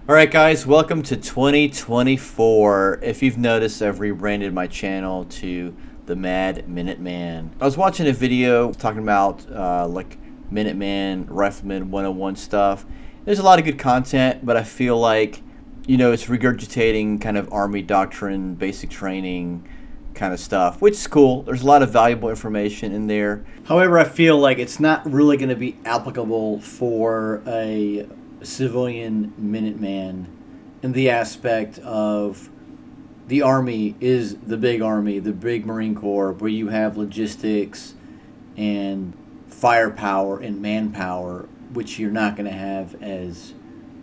Alright guys, welcome to 2024. If you've noticed, I've rebranded my channel to the Mad Minuteman. I was watching a video talking about like Minuteman Rifleman 101 stuff. There's a lot of good content, but I feel like, it's regurgitating kind of Army doctrine, basic training kind of stuff, which is cool. There's a lot of valuable information in there. However, I feel like it's not really going to be applicable for a civilian Minuteman in the aspect of the Army is the big Army, the big Marine Corps, where you have logistics and firepower and manpower, which you're not going to have as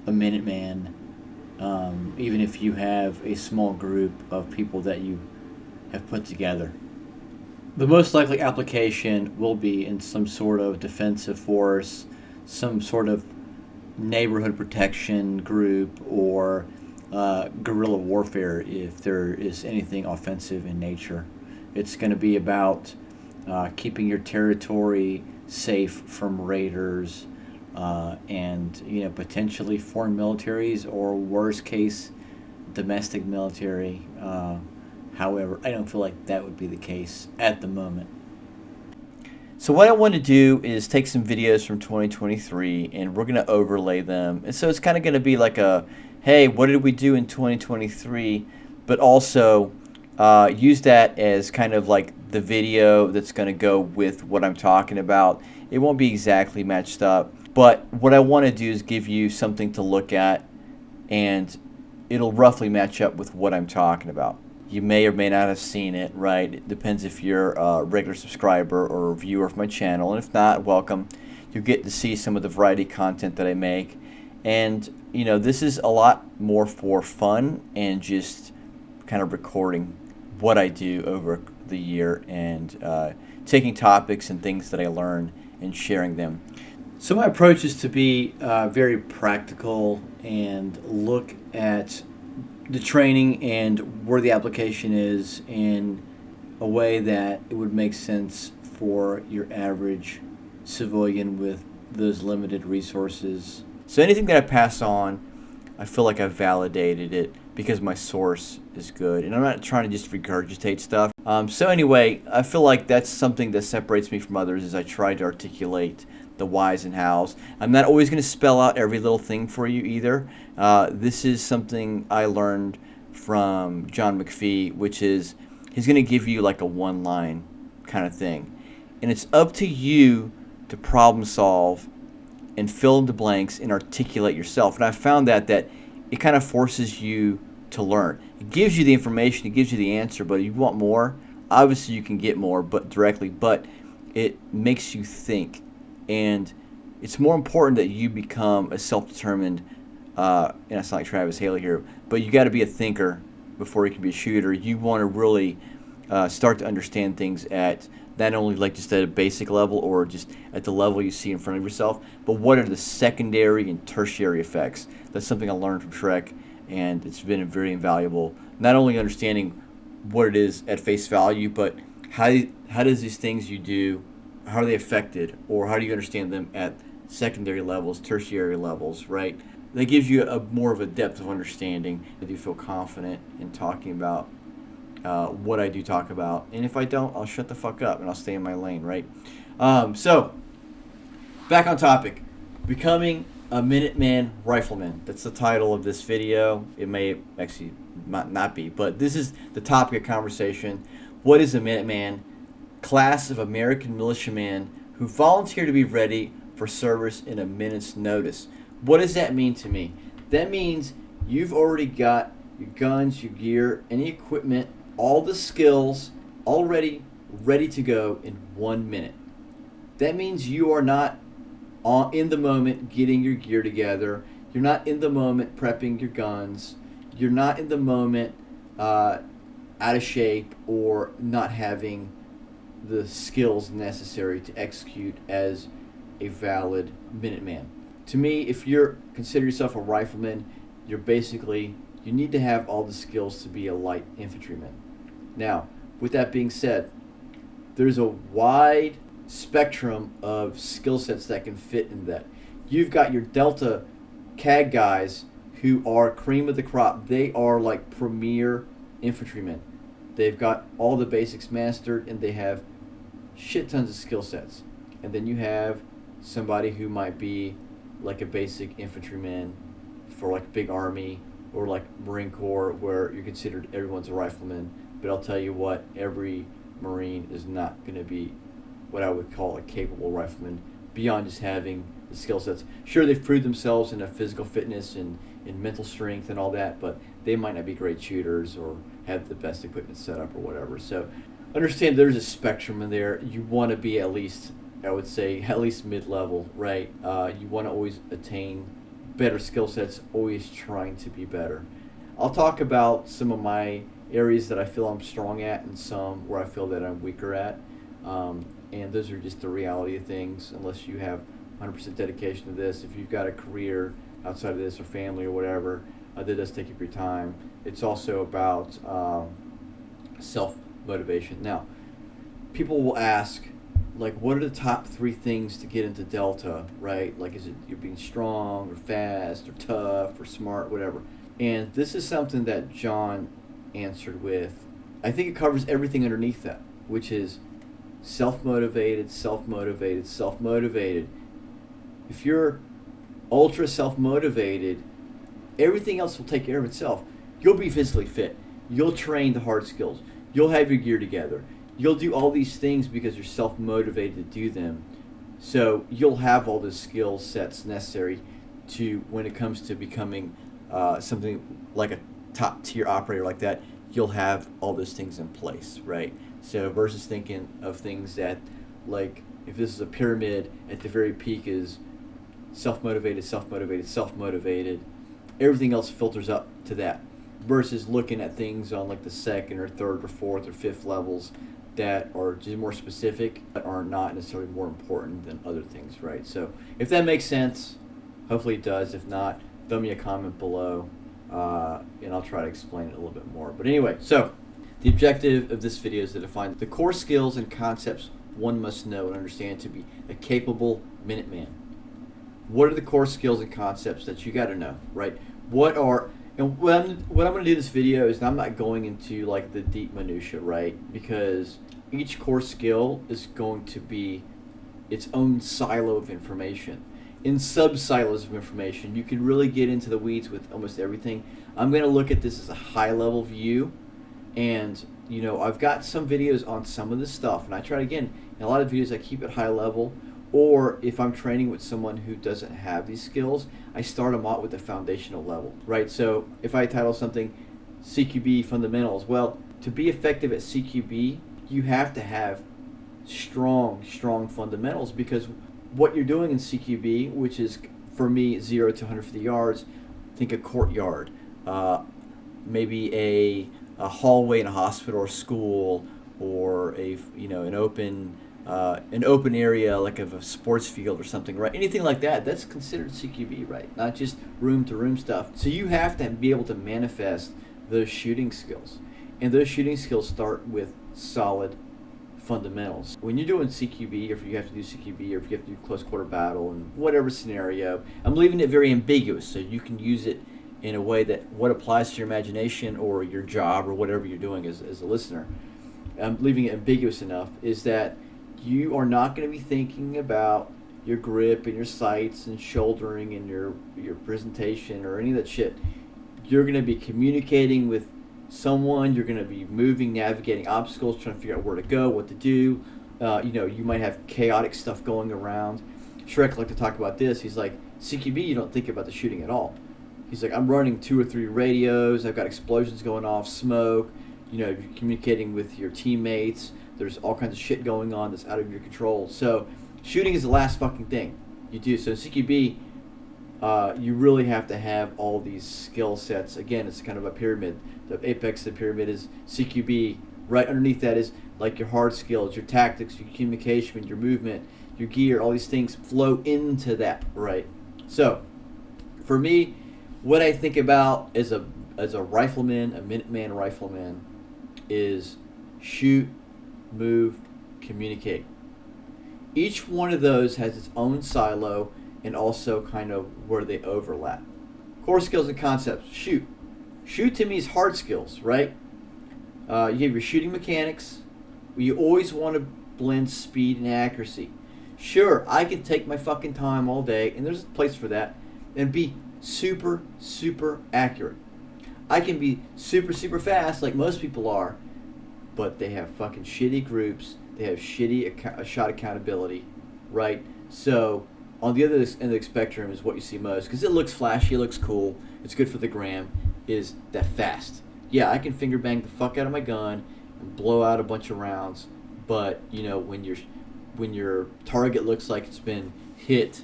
a Minuteman, even if you have a small group of people that you have put together. The most likely application will be in some sort of defensive force, some sort of neighborhood protection group, or guerrilla warfare if there is anything offensive in nature. It's going to be about keeping your territory safe from raiders and potentially foreign militaries, or worst case domestic military. However, I don't feel like that would be the case at the moment. So what I want to do is take some videos from 2023 and we're going to overlay them. And so it's kind of going to be like a, hey, what did we do in 2023? But also use that as kind of like the video that's going to go with what I'm talking about. It won't be exactly matched up, but what I want to do is give you something to look at, and it'll roughly match up with what I'm talking about. You may or may not have seen it, right? It depends if you're a regular subscriber or a viewer of my channel. And if not, welcome. You get to see some of the variety content that I make. And, this is a lot more for fun and just kind of recording what I do over the year and taking topics and things that I learn and sharing them. So my approach is to be very practical and look at the training and where the application is in a way that it would make sense for your average civilian with those limited resources. So anything that I pass on, I feel like I've validated it because my source is good, and I'm not trying to just regurgitate stuff. So anyway, I feel like that's something that separates me from others, is I try to articulate the whys and hows. I'm not always going to spell out every little thing for you either. This is something I learned from John McPhee, which is he's going to give you like a one-line kind of thing. And it's up to you to problem solve and fill in the blanks and articulate yourself. And I found that it kind of forces you to learn. It gives you the information, it gives you the answer, but if you want more, obviously you can get more but it makes you think. And it's more important that you become a self-determined, and it's not like Travis Haley here, but you got to be a thinker before you can be a shooter. You want to really start to understand things at not only like just at a basic level or just at the level you see in front of yourself, but what are the secondary and tertiary effects. That's something I learned from Shrek, and it's been very invaluable. Not only understanding what it is at face value, but how does these things you do, how are they affected, or how do you understand them at secondary levels, tertiary levels, right? That gives you a more of a depth of understanding. I do feel confident in talking about what I do talk about, and if I don't, I'll shut the fuck up and I'll stay in my lane, right? So, back on topic. Becoming a Minuteman Rifleman. That's the title of this video. It may actually not be, but this is the topic of conversation. What is a Minuteman? Class of American militiamen who volunteer to be ready for service in a minute's notice. What does that mean to me? That means you've already got your guns, your gear, any equipment, all the skills already ready to go in 1 minute. That means you are not in the moment getting your gear together. You're not in the moment prepping your guns. You're not in the moment out of shape or not having the skills necessary to execute as a valid Minuteman. To me, if you're consider yourself a rifleman, you need to have all the skills to be a light infantryman. Now, with that being said, there's a wide spectrum of skill sets that can fit in that. You've got your Delta CAG guys who are cream of the crop. They are like premier infantrymen. They've got all the basics mastered, and they have shit tons of skill sets. And then you have somebody who might be like a basic infantryman for like big army, or like Marine Corps, where you're considered everyone's a rifleman. But I'll tell you what, every Marine is not going to be what I would call a capable rifleman beyond just having the skill sets. Sure, they've proved themselves in a physical fitness and in mental strength and all that, but they might not be great shooters or have the best equipment set up or whatever. So understand there's a spectrum in there. You want to be at least, I would say, at least mid-level, right? You want to always attain better skill sets, always trying to be better. I'll talk about some of my areas that I feel I'm strong at and some where I feel that I'm weaker at. And those are just the reality of things, unless you have 100% dedication to this. If you've got a career outside of this or family or whatever, that does take up your time. It's also about self-motivation. Now, people will ask, like, what are the top 3 things to get into Delta, right? Like, is it you're being strong or fast or tough or smart, whatever. And this is something that John answered with, I think it covers everything underneath that, which is self-motivated, self-motivated, self-motivated. If you're ultra self-motivated, everything else will take care of itself. You'll be physically fit. You'll train the hard skills. You'll have your gear together. You'll do all these things because you're self-motivated to do them. So you'll have all the skill sets necessary to, when it comes to becoming something like a top-tier operator like that, you'll have all those things in place, right? So versus thinking of things that, like, if this is a pyramid, at the very peak is self-motivated, self-motivated, self-motivated. Everything else filters up to that. Versus looking at things on like the second or third or fourth or fifth levels that are just more specific, but are not necessarily more important than other things, right? So if that makes sense, hopefully it does. If not, throw me a comment below, and I'll try to explain it a little bit more. But anyway, so the objective of this video is to define the core skills and concepts one must know and understand to be a capable Minuteman. What are the core skills and concepts that you got to know, right? What I'm going to do in this video is I'm not going into like the deep minutia, right? Because each core skill is going to be its own silo of information. In sub-silos of information, you can really get into the weeds with almost everything. I'm going to look at this as a high-level view, and you know, I've got some videos on some of this stuff, and I try again, in a lot of videos I keep it high level, or if I'm training with someone who doesn't have these skills, I start them out with the foundational level, right? So if I title something CQB Fundamentals, well, to be effective at CQB, you have to have strong fundamentals, because what you're doing in CQB, which is for me 0 to 150 yards, think a courtyard, maybe a hallway in a hospital or school, or an open area like of a sports field or something, right? Anything like that, that's considered CQB, right? Not just room to room stuff. So you have to be able to manifest those shooting skills, and those shooting skills start with solid fundamentals. When you're doing CQB, or if you have to do CQB, or if you have to do close quarter battle and whatever scenario, I'm leaving it very ambiguous so you can use it in a way that what applies to your imagination or your job or whatever you're doing as a listener. I'm leaving it ambiguous enough is that you are not going to be thinking about your grip and your sights and shouldering and your presentation or any of that shit. You're going to be communicating with someone. You're going to be moving, navigating obstacles, trying to figure out where to go, what to do. You might have chaotic stuff going around. Shrek liked to talk about this. He's like, CQB, you don't think about the shooting at all. He's like, I'm running 2 or 3 radios. I've got explosions going off, smoke. You're communicating with your teammates. There's all kinds of shit going on that's out of your control. So shooting is the last fucking thing you do. So CQB, you really have to have all these skill sets. Again, it's kind of a pyramid. The apex of the pyramid is CQB. Right underneath that is like your hard skills, your tactics, your communication, your movement, your gear. All these things flow into that, right? So for me, what I think about as a rifleman, a Minuteman Rifleman, is shoot, move, communicate. Each one of those has its own silo and also kind of where they overlap. Core skills and concepts. Shoot. Shoot to me is hard skills, right? You have your shooting mechanics. You always want to blend speed and accuracy. Sure, I can take my fucking time all day, and there's a place for that, and be super, super accurate. I can be super, super fast like most people are, but they have fucking shitty groups. They have shitty shot accountability, right? So on the other end of the spectrum is what you see most, because it looks flashy, it looks cool, it's good for the gram, is that fast. Yeah, I can finger bang the fuck out of my gun and blow out a bunch of rounds, but you know, when your target looks like it's been hit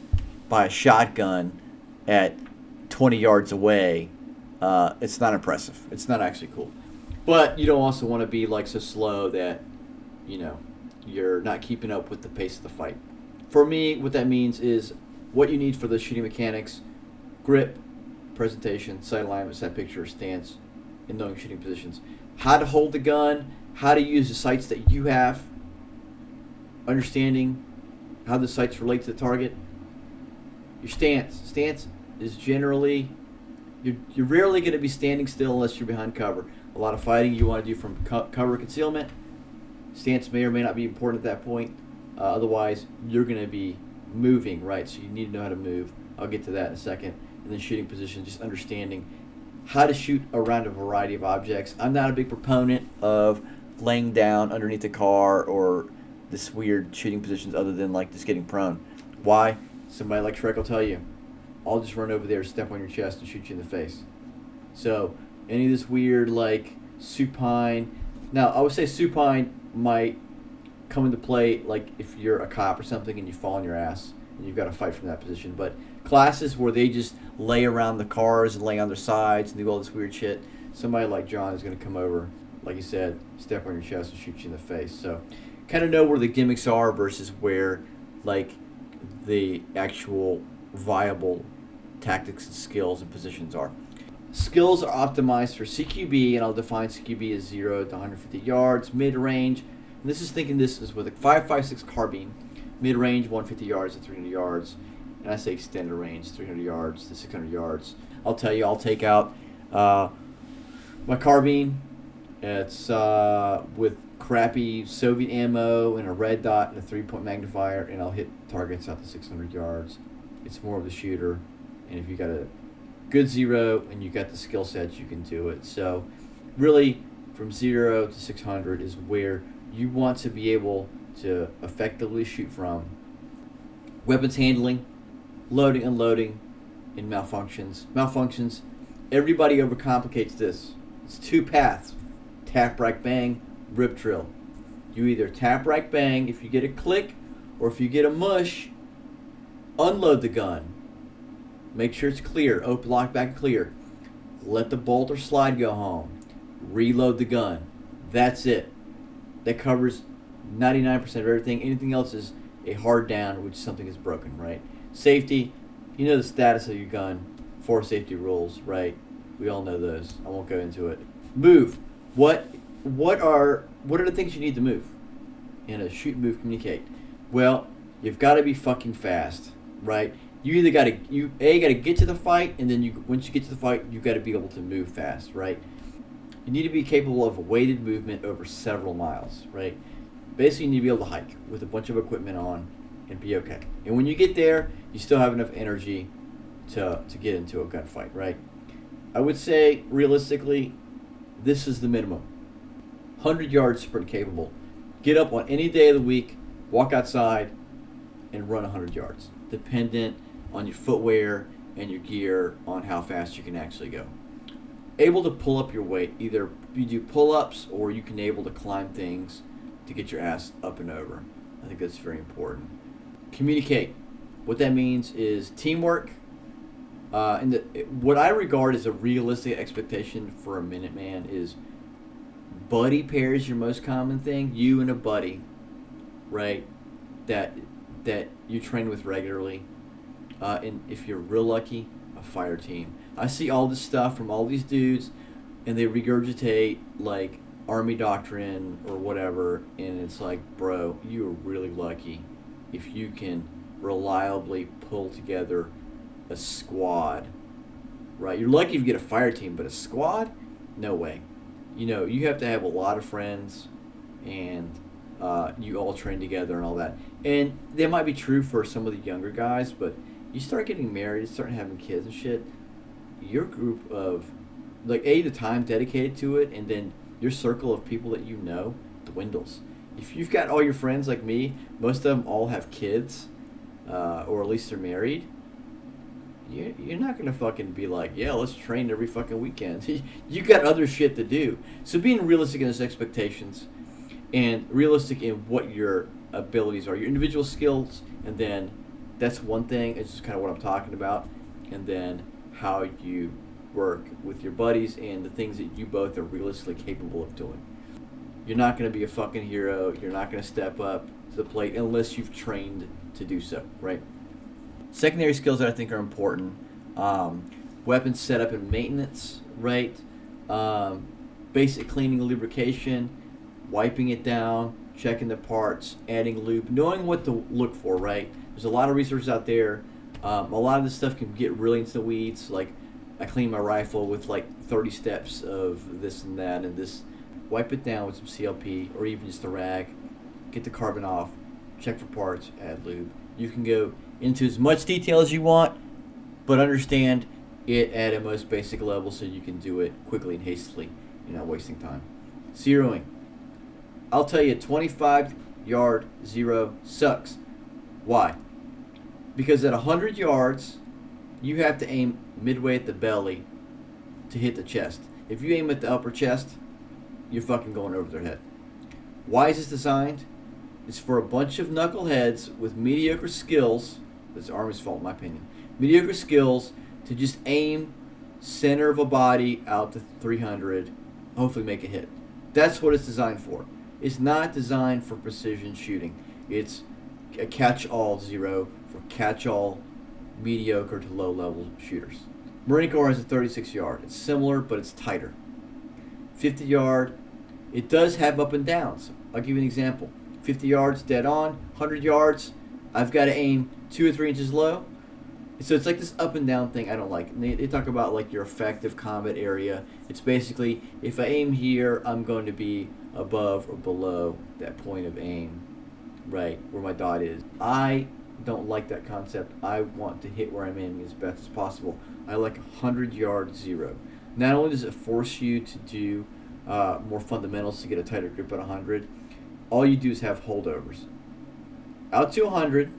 by a shotgun at 20 yards away, it's not impressive. It's not actually cool. But you don't also want to be like so slow that, you know, you're not keeping up with the pace of the fight. For me, what that means is what you need for the shooting mechanics: grip, presentation, sight alignment, sight picture, stance, and knowing shooting positions. How to hold the gun, how to use the sights that you have, understanding how the sights relate to the target. Your stance. Stance is generally, you're rarely going to be standing still unless you're behind cover. A lot of fighting you want to do from cover concealment. Stance may or may not be important at that point. Otherwise, you're going to be moving, right? So you need to know how to move. I'll get to that in a second. And then shooting position, just understanding how to shoot around a variety of objects. I'm not a big proponent of laying down underneath the car or this weird shooting positions other than like just getting prone. Why? Somebody like Shrek will tell you, I'll just run over there, step on your chest, and shoot you in the face. So any of this weird like supine. Now I would say supine might come into play like if you're a cop or something and you fall on your ass and you've got to fight from that position. But classes where they just lay around the cars and lay on their sides and do all this weird shit, somebody like John is going to come over, like you said, step on your chest and shoot you in the face. So kind of know where the gimmicks are versus where like the actual viable tactics and skills and positions are. Skills are optimized for CQB, and I'll define CQB as 0 to 150 yards, mid-range. And this is with a 5.56 carbine, mid-range 150 yards to 300 yards, and I say extended range 300 yards to 600 yards. I'll tell you, I'll take out my carbine. It's with crappy Soviet ammo and a red dot and a 3-point magnifier, and I'll hit targets out to 600 yards. It's more of the shooter, and if you got a good 0 and you got the skill sets, you can do it. So really from 0 to 600 is where you want to be able to effectively shoot from. Weapons handling, loading, unloading, and malfunctions. Everybody overcomplicates this. It's 2 paths: tap, rack, bang, rip, drill. You either tap, rack, bang if you get a click, or if you get a mush, unload the gun. Make sure it's clear. Open, lock, back, clear. Let the bolt or slide go home. Reload the gun. That's it. That covers 99% of everything. Anything else is a hard down, which something is broken, right? Safety. You know the status of your gun. 4 safety rules, right? We all know those. I won't go into it. Move. What are the things you need to move in a shoot, move, communicate? Well, you've got to be fucking fast, right? You either got to get to the fight, and then once you get to the fight, you got to be able to move fast, right? You need to be capable of a weighted movement over several miles, right? Basically, you need to be able to hike with a bunch of equipment on and be okay. And when you get there, you still have enough energy to get into a gunfight, right? I would say, realistically, this is the minimum. 100 yards sprint capable. Get up on any day of the week, walk outside, and run 100 yards, dependent on your footwear and your gear on how fast you can actually go. Able to pull up your weight. Either you do pull-ups or you can able to climb things to get your ass up and over. I think that's very important. Communicate. What that means is teamwork. What I regard as a realistic expectation for a Minuteman is buddy pair is your most common thing. You and a buddy, right? That you train with regularly. And if you're real lucky, a fire team. I see all this stuff from all these dudes, and they regurgitate like army doctrine or whatever, and it's like, bro, you are really lucky if you can reliably pull together a squad right? You're lucky if you get a fire team, but a squad, no way. You know, you have to have a lot of friends, and you all train together and all that. And that might be true for some of the younger guys, but you start getting married, start having kids and shit, your group of, like, the time dedicated to it, and then your circle of people that you know dwindles. If you've got all your friends like me, most of them all have kids, or at least they're married, you're not going to fucking be like, yeah, let's train every fucking weekend. You got other shit to do. So being realistic in those expectations and realistic in what your abilities are, your individual skills, and then that's one thing. It's just kind of what I'm talking about. And then how you work with your buddies and the things that you both are realistically capable of doing. You're not going to be a fucking hero. You're not going to step up to the plate unless you've trained to do so, right? Secondary skills that I think are important. Weapon setup and maintenance, right? Basic cleaning and lubrication, wiping it down, checking the parts, adding lube, knowing what to look for, right? There's a lot of resources out there. A lot of this stuff can get really into the weeds. Like, I clean my rifle with like 30 steps of this and that and this. Wipe it down with some CLP or even just a rag. Get the carbon off. Check for parts. Add lube. You can go into as much detail as you want, but understand it at a most basic level so you can do it quickly and hastily. You're not wasting time. Zeroing. I'll tell you, 25-yard zero sucks. Why? Because at 100 yards, you have to aim midway at the belly to hit the chest. If you aim at the upper chest, you're fucking going over their head. Why is this designed? It's for a bunch of knuckleheads with mediocre skills. That's the Army's fault, in my opinion. Mediocre skills to just aim center of a body out to 300, hopefully make a hit. That's what it's designed for. It's not designed for precision shooting. It's a catch-all zero for catch-all mediocre to low-level shooters. Marine Corps has a 36-yard. It's similar, but it's tighter. 50-yard, it does have up and downs. I'll give you an example. 50 yards, dead on. 100 yards, I've got to aim 2 or 3 inches low. So it's like this up and down thing I don't like. And they talk about like your effective combat area. It's basically, if I aim here, I'm going to be above or below that point of aim, right, where my dot is. I don't like that concept. I want to hit where I'm aiming as best as possible. I like 100-yard zero. Not only does it force you to do more fundamentals to get a tighter grip at 100, all you do is have holdovers. Out to 100,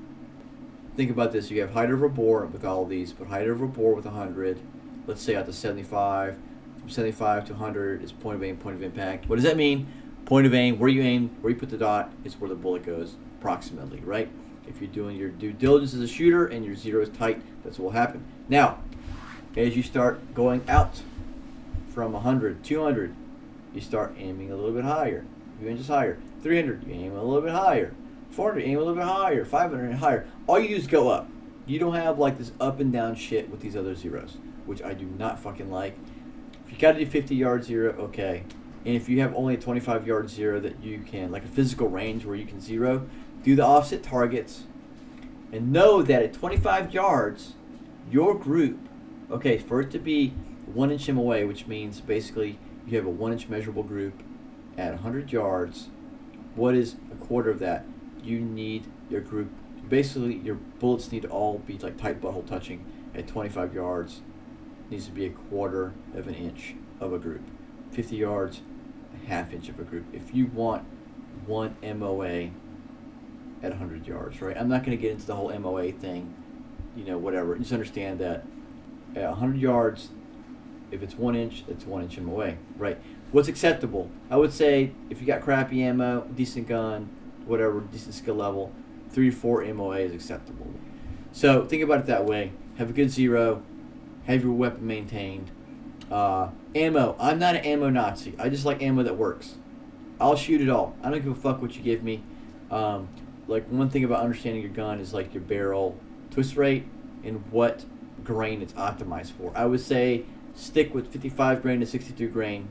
think about this. You have height over bore with all of these, but height over bore with 100, let's say out to 75. From 75 to 100 is point of aim, point of impact. What does that mean? Point of aim, where you aim, where you put the dot is where the bullet goes, approximately, right? If you're doing your due diligence as a shooter and your zero is tight, that's what will happen. Now, as you start going out from 100, 200, you start aiming a little bit higher, a few inches higher. 300, you aim a little bit higher. 400, aim a little bit higher. 500, and higher. All you do is go up. You don't have like this up and down shit with these other zeros, which I do not fucking like. If you gotta do 50-yard zero, okay. And if you have only a 25-yard zero that you can, like a physical range where you can zero, do the offset targets, and know that at 25 yards, your group, okay, for it to be 1 inch MOA, which means basically you have a 1 inch measurable group at 100 yards. What is a quarter of that? You need your group, basically your bullets need to all be like tight butthole touching at 25 yards. It needs to be a quarter of an inch of a group. 50 yards, a half inch of a group. If you want one MOA at 100 yards, right? I'm not going to get into the whole MOA thing, you know, whatever. Just understand that at 100 yards, if it's 1 inch, it's 1 inch MOA, right? What's acceptable? I would say if you got crappy ammo, decent gun, whatever, decent skill level, 3 to 4 MOA is acceptable. So think about it that way. Have a good zero. Have your weapon maintained. Ammo. I'm not an ammo Nazi. I just like ammo that works. I'll shoot it all. I don't give a fuck what you give me. Like one thing about understanding your gun is like your barrel twist rate and what grain it's optimized for. I would say stick with 55 grain to 62 grain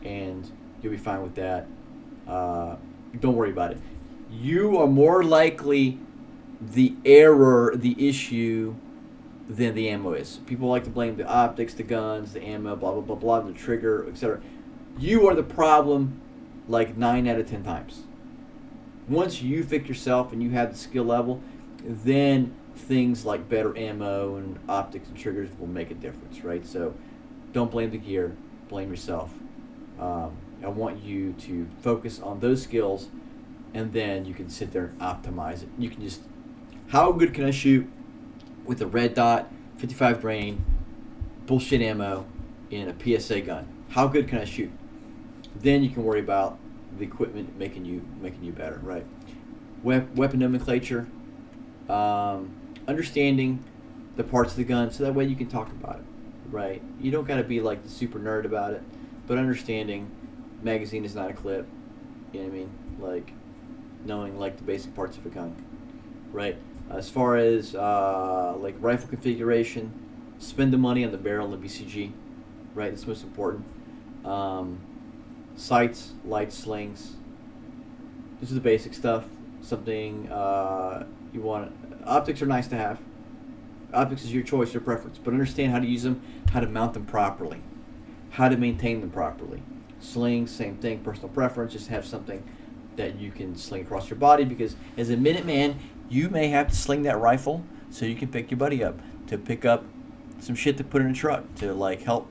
and you'll be fine with that. Don't worry about it. You are more likely the error, the issue, than the ammo is. People like to blame the optics, the guns, the ammo, blah, blah, blah, blah, the trigger, etc. You are the problem like 9 out of 10 times. Once you fix yourself and you have the skill level, then things like better ammo and optics and triggers will make a difference, right? So don't blame the gear, blame yourself. I want you to focus on those skills, and then you can sit there and optimize it. You can just, how good can I shoot with a red dot, 55 grain, bullshit ammo in a PSA gun? How good can I shoot? Then you can worry about the equipment making you better, right? Weapon nomenclature, understanding the parts of the gun, so that way you can talk about it, right? You don't got to be like the super nerd about it, but understanding magazine is not a clip, you know what I mean? Like knowing like the basic parts of a gun, right? As far as like rifle configuration, spend the money on the barrel and the BCG, right? That's most important. Sights, lights, slings. This is the basic stuff. Something you want. Optics are nice to have. Optics is your choice, your preference, but understand how to use them, how to mount them properly, how to maintain them properly. Slings, same thing, personal preference. Just have something that you can sling across your body, because as a Minuteman, you may have to sling that rifle so you can pick your buddy up, to pick up some shit to put in a truck, to like help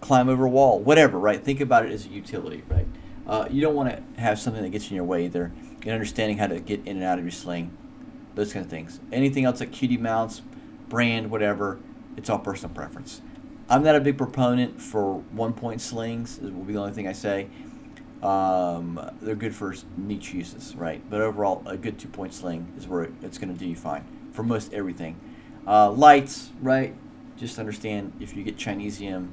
climb over a wall, whatever, right? Think about it as a utility, right? You don't want to have something that gets in your way either. And understanding how to get in and out of your sling, those kind of things. Anything else like QD mounts, brand, whatever, it's all personal preference. I'm not a big proponent for 1-point slings, will be the only thing I say. They're good for niche uses, right? But overall, a good 2-point sling is where it's going to do you fine for most everything. Lights, right? Just understand if you get Chinesium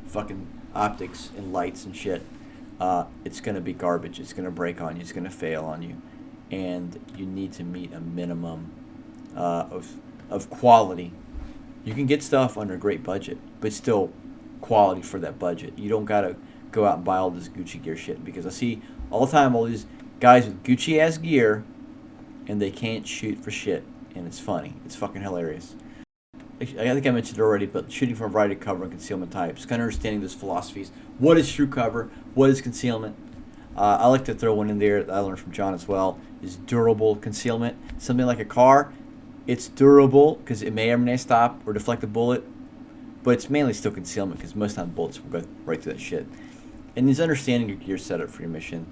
fucking optics and lights and shit, it's going to be garbage. It's going to break on you. It's going to fail on you. And you need to meet a minimum of quality. You can get stuff under a great budget, but still quality for that budget. You don't got to go out and buy all this Gucci gear shit, because I see all the time all these guys with Gucci ass gear and they can't shoot for shit, and it's funny. It's fucking hilarious. I think I mentioned it already, but shooting from a variety of cover and concealment types, kind of understanding those philosophies. What is true cover? What is concealment? I like to throw one in there that I learned from John as well, is durable concealment. Something like a car, it's durable because it may or may not stop or deflect a bullet, but it's mainly still concealment because most time bullets will go right through that shit. And is understanding your gear setup for your mission.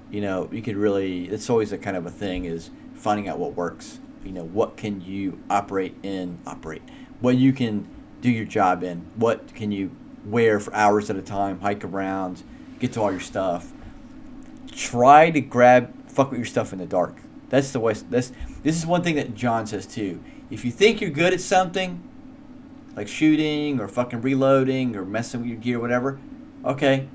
You know, you could really, it's always a kind of a thing, is finding out what works. You know, what can you operate? What you can do your job in. What can you wear for hours at a time, hike around, get to all your stuff. Try to fuck with your stuff in the dark. That's the way. This is one thing that John says too. If you think you're good at something, like shooting or fucking reloading or messing with your gear, whatever, okay.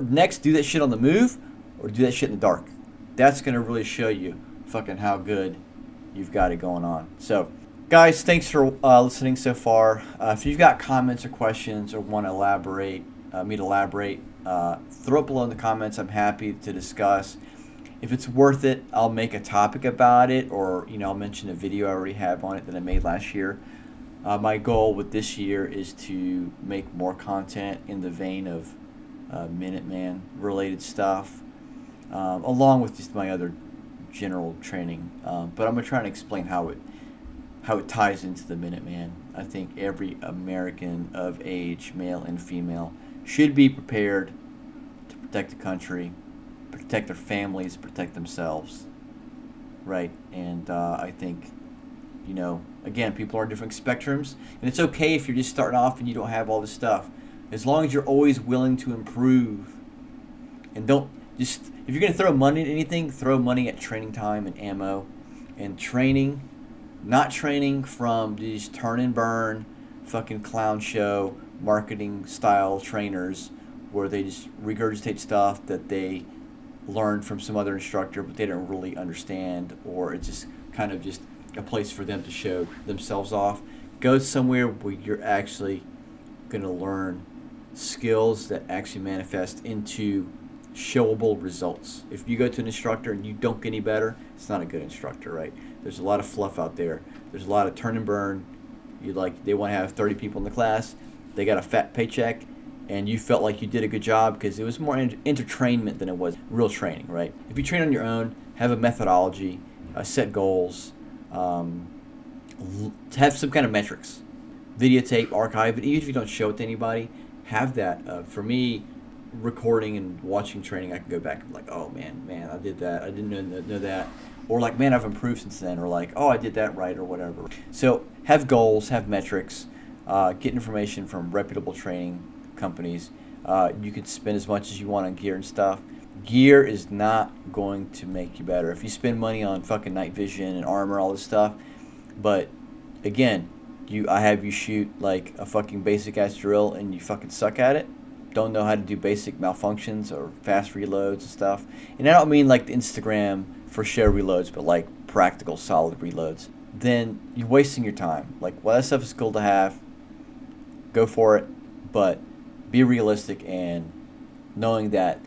Next, do that shit on the move or do that shit in the dark. That's going to really show you fucking how good you've got it going on. So, guys, thanks for listening so far. If you've got comments or questions or want to elaborate, throw it below in the comments. I'm happy to discuss. If it's worth it, I'll make a topic about it, or I'll mention a video I already have on it that I made last year. My goal with this year is to make more content in the vein of Minuteman related stuff, along with just my other general training. But I'm gonna try and explain how it ties into the Minuteman. I think every American of age, male and female, should be prepared to protect the country, protect their families, protect themselves, right? And I think, again, people are on different spectrums, and it's okay if you're just starting off and you don't have all this stuff, as long as you're always willing to improve. And don't just, if you're going to throw money at anything, throw money at training time and ammo, and training, not training from these turn and burn fucking clown show marketing style trainers where they just regurgitate stuff that they learned from some other instructor but they don't really understand, or it's just kind of just a place for them to show themselves off. Go somewhere where you're actually going to learn skills that actually manifest into showable results. If you go to an instructor and you don't get any better, it's not a good instructor, right? There's a lot of fluff out there. There's a lot of turn and burn. They want to have 30 people in the class. They got a fat paycheck, and you felt like you did a good job because it was more entertainment than it was real training, right? If you train on your own, have a methodology, set goals, have some kind of metrics, videotape, archive it. Even if you don't show it to anybody, have that. For me, recording and watching training, I can go back and be like, oh man, I did that. I didn't know that. Or like, man, I've improved since then. Or like, oh, I did that right, or whatever. So have goals, have metrics, get information from reputable training companies. You can spend as much as you want on gear and stuff. Gear is not going to make you better. If you spend money on fucking night vision and armor, all this stuff, but again, I have you shoot like a fucking basic ass drill and you fucking suck at it, don't know how to do basic malfunctions or fast reloads and stuff. And I don't mean like the Instagram for show reloads, but like practical solid reloads. Then you're wasting your time. Like, well, that stuff is cool to have. Go for it, but be realistic and knowing that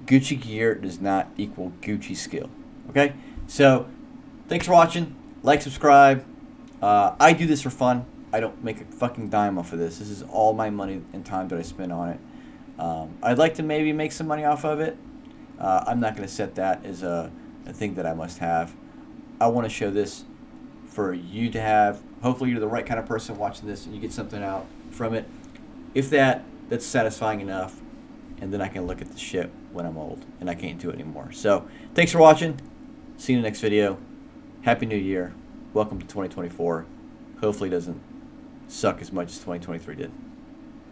Gucci gear does not equal Gucci skill. Okay? So, thanks for watching. Like, subscribe. I do this for fun. I don't make a fucking dime off of this. This is all my money and time that I spend on it. I'd like to maybe make some money off of it. I'm not going to set that as a thing that I must have. I want to show this for you to have. Hopefully you're the right kind of person watching this and you get something out from it. If that's satisfying enough, and then I can look at the shit when I'm old and I can't do it anymore. So thanks for watching. See you in the next video. Happy New Year. Welcome to 2024. Hopefully it doesn't suck as much as 2023 did.